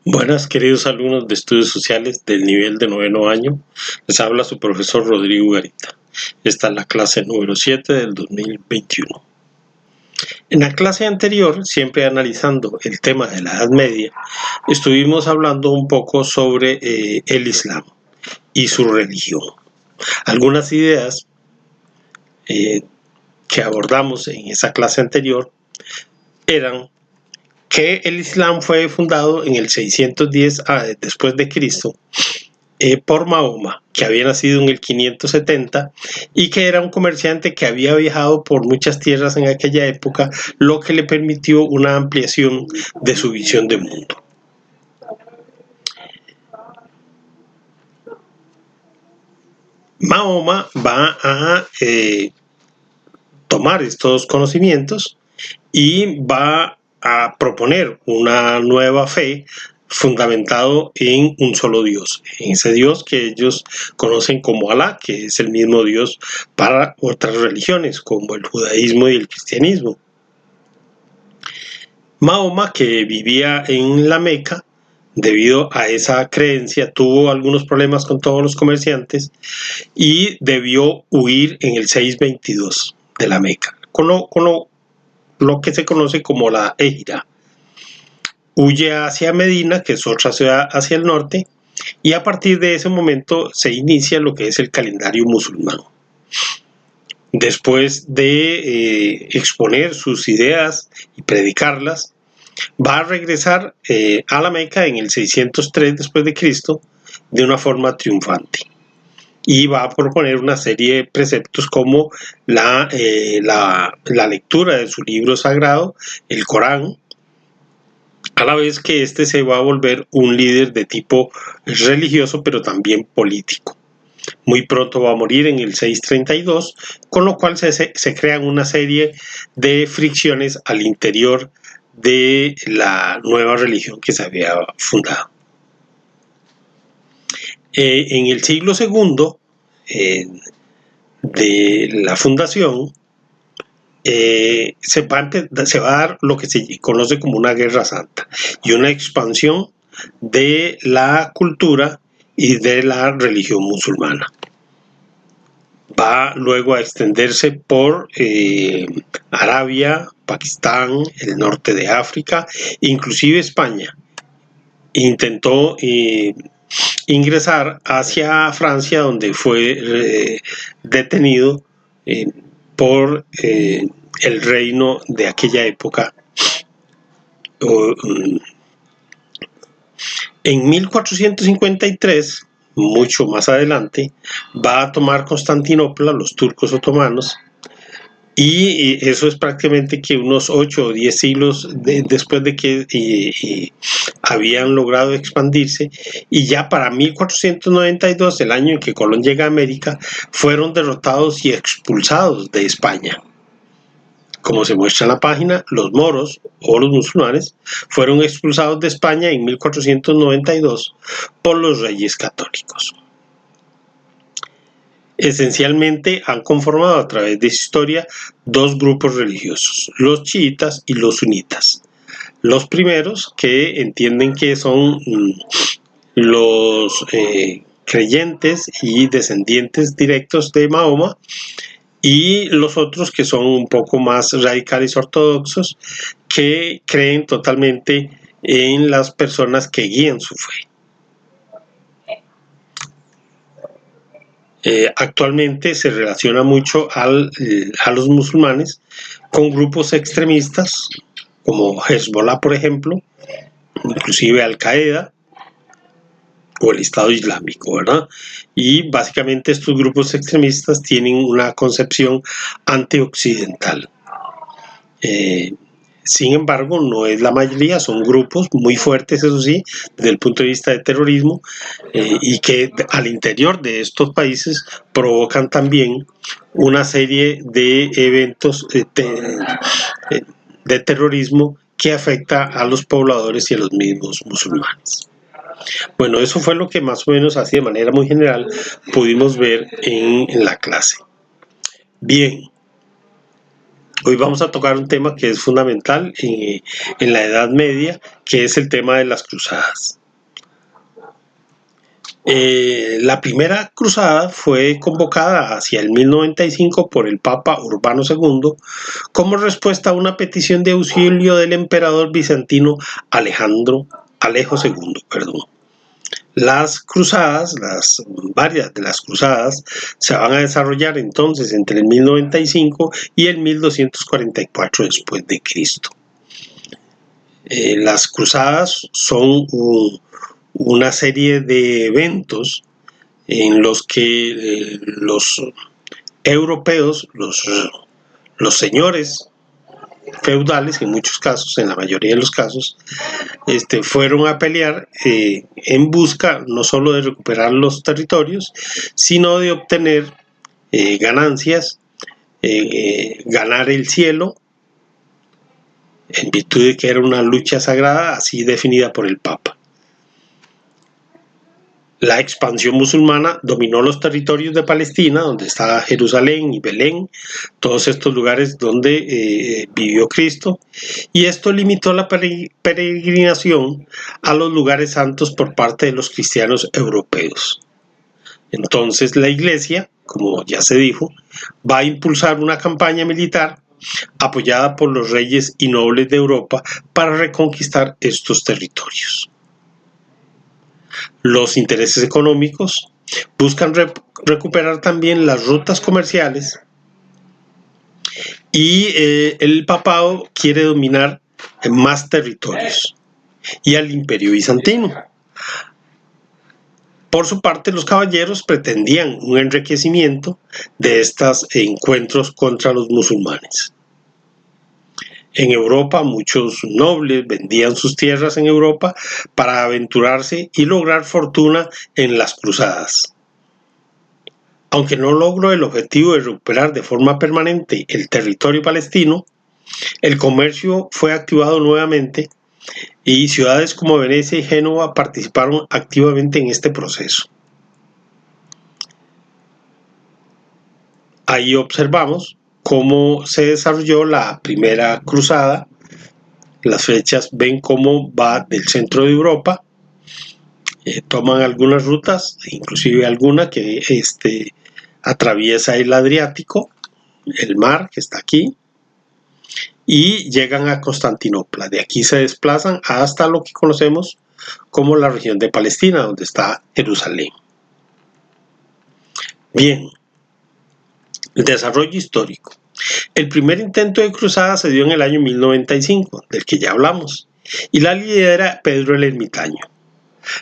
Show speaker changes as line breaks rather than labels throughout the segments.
Buenas, queridos alumnos de estudios sociales del nivel de noveno año. Les habla su profesor Rodrigo Garita. Esta es la clase número 7 del 2021. En la clase anterior, siempre analizando el tema de la Edad Media, estuvimos hablando un poco sobre el Islam y su religión. Algunas ideas que abordamos en esa clase anterior eran que el Islam fue fundado en el 610 después de Cristo por Mahoma, que había nacido en el 570 y que era un comerciante que había viajado por muchas tierras en aquella época, lo que le permitió una ampliación de su visión de mundo. Mahoma va a tomar estos conocimientos y va a proponer una nueva fe fundamentado en un solo Dios, en ese Dios que ellos conocen como Alá, que es el mismo Dios para otras religiones como el judaísmo y el cristianismo. Mahoma, que vivía en la Meca, debido a esa creencia tuvo algunos problemas con todos los comerciantes y debió huir en el 622 de la Meca, con lo que se conoce como la Égira. Huye hacia Medina, que es otra ciudad hacia el norte, y a partir de ese momento se inicia lo que es el calendario musulmán. Después de exponer sus ideas y predicarlas, va a regresar a la Meca en el 603 después de Cristo de una forma triunfante. Y va a proponer una serie de preceptos como la lectura de su libro sagrado, el Corán, a la vez que este se va a volver un líder de tipo religioso, pero también político. Muy pronto va a morir en el 632, con lo cual se crean una serie de fricciones al interior de la nueva religión que se había fundado. En el siglo segundo de la fundación, se va a dar lo que se conoce como una guerra santa y una expansión de la cultura y de la religión musulmana. Va luego a extenderse por Arabia, Pakistán, el norte de África, inclusive España. Intentó ingresar hacia Francia, donde fue detenido por el reino de aquella época. En 1453, mucho más adelante, va a tomar Constantinopla los turcos otomanos, y eso es prácticamente que unos 8 o 10 siglos después de que habían logrado expandirse, y ya para 1492, el año en que Colón llega a América, fueron derrotados y expulsados de España. Como se muestra en la página, los moros o los musulmanes fueron expulsados de España en 1492 por los reyes católicos. Esencialmente han conformado a través de su historia dos grupos religiosos, los chiitas y los sunitas. Los primeros, que entienden que son los creyentes y descendientes directos de Mahoma, y los otros que son un poco más radicales ortodoxos, que creen totalmente en las personas que guían su fe. Actualmente se relaciona mucho a los musulmanes con grupos extremistas como Hezbollah, por ejemplo, inclusive Al-Qaeda o el Estado Islámico, ¿verdad? Y básicamente estos grupos extremistas tienen una concepción antioccidental. Sin embargo, no es la mayoría, son grupos muy fuertes, eso sí, desde el punto de vista de terrorismo, y que al interior de estos países provocan también una serie de eventos de terrorismo que afecta a los pobladores y a los mismos musulmanes. Bueno, eso fue lo que más o menos así de manera muy general pudimos ver en la clase. Bien. Hoy vamos a tocar un tema que es fundamental en la Edad Media, que es el tema de las cruzadas. La primera cruzada fue convocada hacia el 1095 por el Papa Urbano II como respuesta a una petición de auxilio del emperador bizantino Alejo II. Las cruzadas, varias de las cruzadas, se van a desarrollar entonces entre el 1095 y el 1244 después de Cristo. Las cruzadas son una serie de eventos en los que los europeos, los señores feudales, en muchos casos, en la mayoría de los casos, fueron a pelear en busca no solo de recuperar los territorios, sino de obtener ganancias, ganar el cielo, en virtud de que era una lucha sagrada así definida por el Papa. La expansión musulmana dominó los territorios de Palestina, donde está Jerusalén y Belén, todos estos lugares donde vivió Cristo, y esto limitó la peregrinación a los lugares santos por parte de los cristianos europeos. Entonces la Iglesia, como ya se dijo, va a impulsar una campaña militar apoyada por los reyes y nobles de Europa para reconquistar estos territorios. Los intereses económicos buscan recuperar también las rutas comerciales y el papado quiere dominar más territorios y al imperio bizantino. Por su parte, los caballeros pretendían un enriquecimiento de estos encuentros contra los musulmanes. En Europa, muchos nobles vendían sus tierras en Europa para aventurarse y lograr fortuna en las cruzadas. Aunque no logró el objetivo de recuperar de forma permanente el territorio palestino, el comercio fue activado nuevamente y ciudades como Venecia y Génova participaron activamente en este proceso. Ahí observamos cómo se desarrolló la primera cruzada. Las flechas ven cómo va del centro de Europa, toman algunas rutas, inclusive alguna que atraviesa el Adriático, el mar que está aquí, y llegan a Constantinopla. De aquí se desplazan hasta lo que conocemos como la región de Palestina, donde está Jerusalén. Bien. El desarrollo histórico. El primer intento de cruzada se dio en el año 1095, del que ya hablamos, y la lidera Pedro el Ermitaño,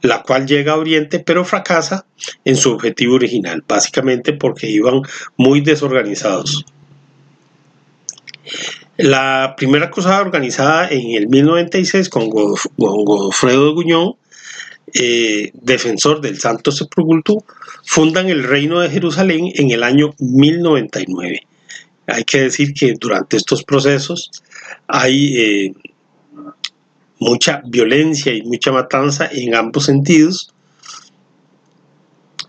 la cual llega a Oriente pero fracasa en su objetivo original, básicamente porque iban muy desorganizados. La primera cruzada organizada en el 1096 con Godofredo de Bouillon, defensor del Santo Sepulcro, fundan el Reino de Jerusalén en el año 1099. Hay que decir que durante estos procesos hay mucha violencia y mucha matanza en ambos sentidos,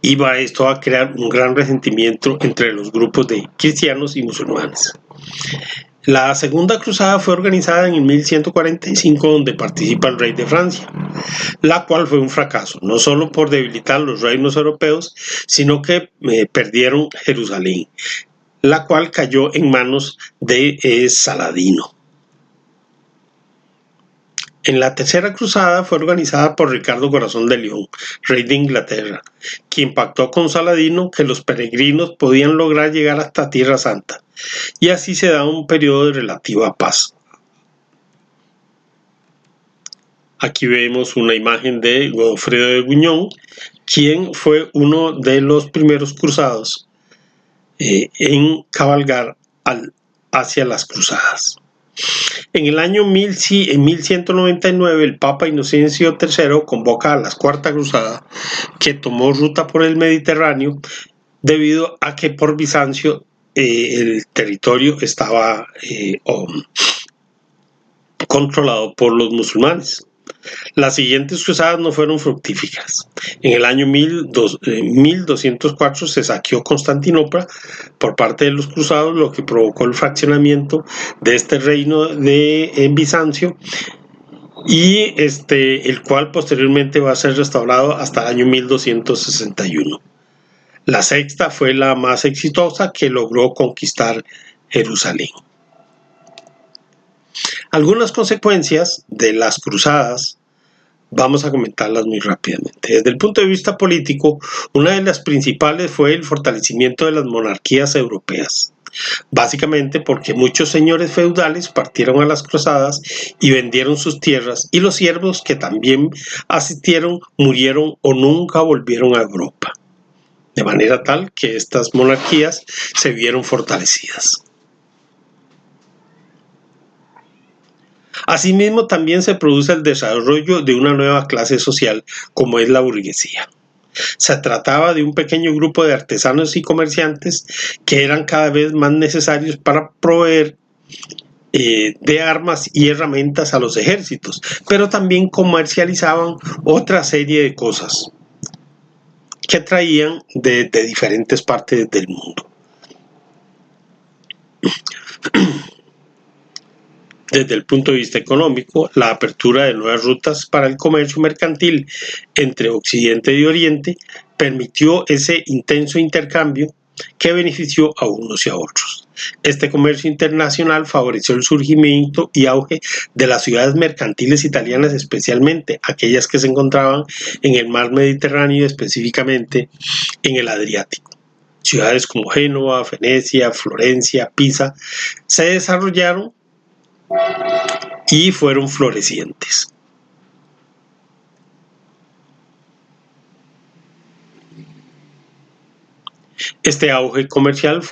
y esto va a crear un gran resentimiento entre los grupos de cristianos y musulmanes. La segunda cruzada fue organizada en el 1145, donde participa el rey de Francia, la cual fue un fracaso, no solo por debilitar los reinos europeos, sino que perdieron Jerusalén, la cual cayó en manos de Saladino. En la tercera cruzada fue organizada por Ricardo Corazón de León, rey de Inglaterra, quien pactó con Saladino que los peregrinos podían lograr llegar hasta Tierra Santa, y así se da un periodo de relativa paz. Aquí vemos una imagen de Godofredo de Bouillon, quien fue uno de los primeros cruzados en cabalgar hacia las cruzadas. En el año 1199, el Papa Inocencio III convoca a la Cuarta Cruzada, que tomó ruta por el Mediterráneo debido a que por Bizancio el territorio estaba controlado por los musulmanes. Las siguientes cruzadas no fueron fructíferas. En el año 1204 se saqueó Constantinopla por parte de los cruzados, lo que provocó el fraccionamiento de este reino de Bizancio, y el cual posteriormente va a ser restaurado hasta el año 1261. La sexta fue la más exitosa, que logró conquistar Jerusalén. Algunas consecuencias de las cruzadas vamos a comentarlas muy rápidamente. Desde el punto de vista político, una de las principales fue el fortalecimiento de las monarquías europeas. Básicamente porque muchos señores feudales partieron a las cruzadas y vendieron sus tierras, y los siervos que también asistieron murieron o nunca volvieron a Europa. De manera tal que estas monarquías se vieron fortalecidas. Asimismo, también se produce el desarrollo de una nueva clase social, como es la burguesía. Se trataba de un pequeño grupo de artesanos y comerciantes que eran cada vez más necesarios para proveer de armas y herramientas a los ejércitos, pero también comercializaban otra serie de cosas que traían de diferentes partes del mundo. Desde el punto de vista económico, la apertura de nuevas rutas para el comercio mercantil entre Occidente y Oriente permitió ese intenso intercambio que benefició a unos y a otros. Este comercio internacional favoreció el surgimiento y auge de las ciudades mercantiles italianas, especialmente aquellas que se encontraban en el mar Mediterráneo, específicamente en el Adriático. Ciudades como Génova, Venecia, Florencia, Pisa se desarrollaron y fueron florecientes. Este auge comercial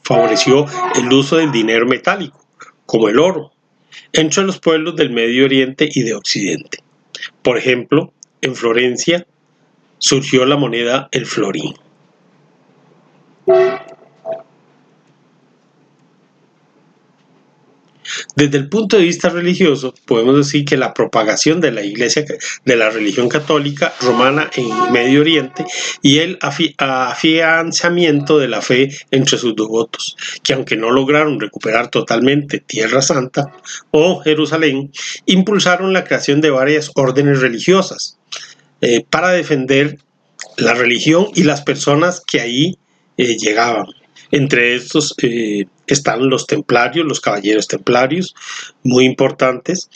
favoreció el uso del dinero metálico, como el oro, entre los pueblos del Medio Oriente y de Occidente. Por ejemplo, en Florencia surgió la moneda el florín. Desde el punto de vista religioso, podemos decir que la propagación de la religión católica romana en Medio Oriente y el afianzamiento de la fe entre sus devotos, que aunque no lograron recuperar totalmente Tierra Santa o Jerusalén, impulsaron la creación de varias órdenes religiosas para defender la religión y las personas que ahí llegaban. Entre estos están los templarios, los caballeros templarios, muy importantes.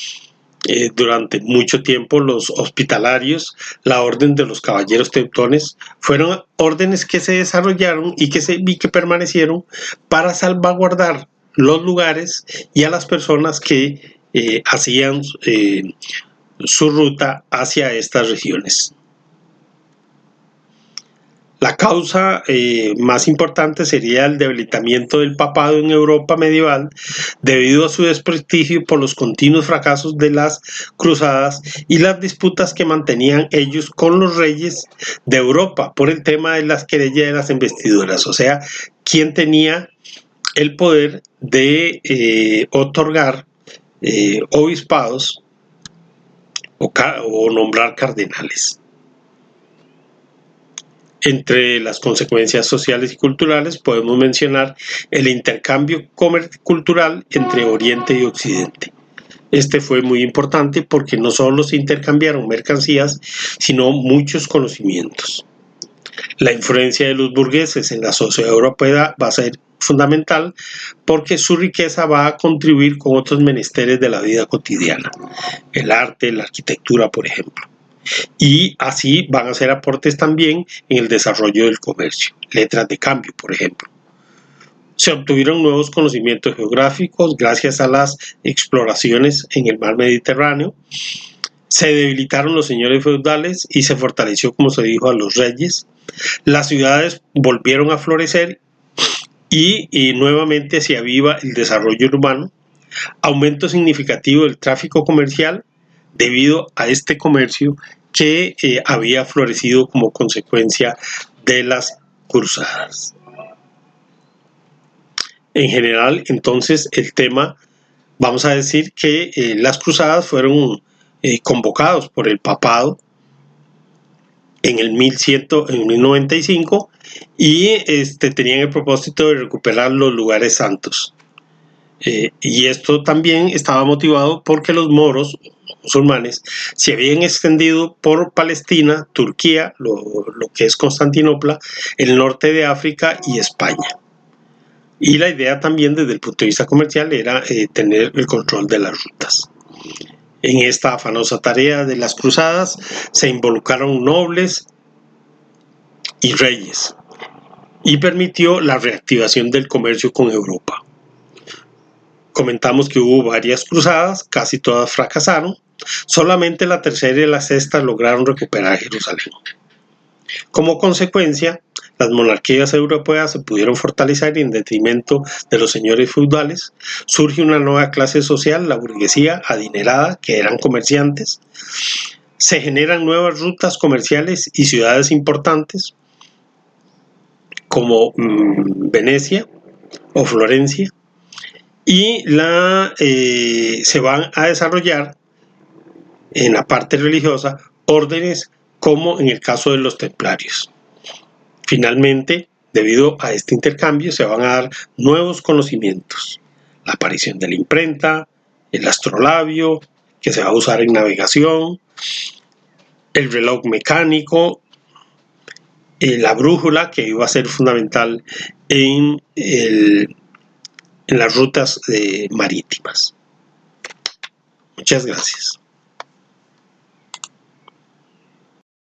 Durante mucho tiempo los hospitalarios, la orden de los caballeros teutones, fueron órdenes que se desarrollaron y que permanecieron para salvaguardar los lugares y a las personas que hacían su ruta hacia estas regiones. La causa más importante sería el debilitamiento del papado en Europa medieval debido a su desprestigio por los continuos fracasos de las cruzadas y las disputas que mantenían ellos con los reyes de Europa por el tema de las querellas de las investiduras, o sea, quién tenía el poder de otorgar obispados o nombrar cardenales. Entre las consecuencias sociales y culturales podemos mencionar el intercambio cultural entre Oriente y Occidente. Este fue muy importante porque no solo se intercambiaron mercancías, sino muchos conocimientos. La influencia de los burgueses en la sociedad europea va a ser fundamental porque su riqueza va a contribuir con otros menesteres de la vida cotidiana, el arte, la arquitectura, por ejemplo. Y así van a hacer aportes también en el desarrollo del comercio, letras de cambio, por ejemplo. Se obtuvieron nuevos conocimientos geográficos gracias a las exploraciones en el mar Mediterráneo. Se debilitaron los señores feudales y se fortaleció, como se dijo, a los reyes. Las ciudades volvieron a florecer y nuevamente se aviva el desarrollo urbano. Aumento significativo del tráfico comercial debido a este comercio que había florecido como consecuencia de las cruzadas. En general, entonces, el tema, vamos a decir que las cruzadas fueron convocados por el papado en el 1095 y tenían el propósito de recuperar los lugares santos. Y esto también estaba motivado porque los moros musulmanes se habían extendido por Palestina, Turquía, lo que es Constantinopla, el norte de África y España. Y la idea también desde el punto de vista comercial era tener el control de las rutas. En esta afanosa tarea de las cruzadas se involucraron nobles y reyes y permitió la reactivación del comercio con Europa. Comentamos que hubo varias cruzadas, casi todas fracasaron, solamente la tercera y la sexta lograron recuperar Jerusalén. Como consecuencia, las monarquías europeas se pudieron fortalecer en detrimento de los señores feudales. Surge una nueva clase social, la burguesía adinerada, que eran comerciantes. Se generan nuevas rutas comerciales y ciudades importantes, como Venecia o Florencia, y se van a desarrollar en la parte religiosa órdenes como en el caso de los templarios. Finalmente, debido a este intercambio, se van a dar nuevos conocimientos. La aparición de la imprenta, el astrolabio, que se va a usar en navegación, el reloj mecánico, la brújula, que iba a ser fundamental en las rutas marítimas. Muchas gracias.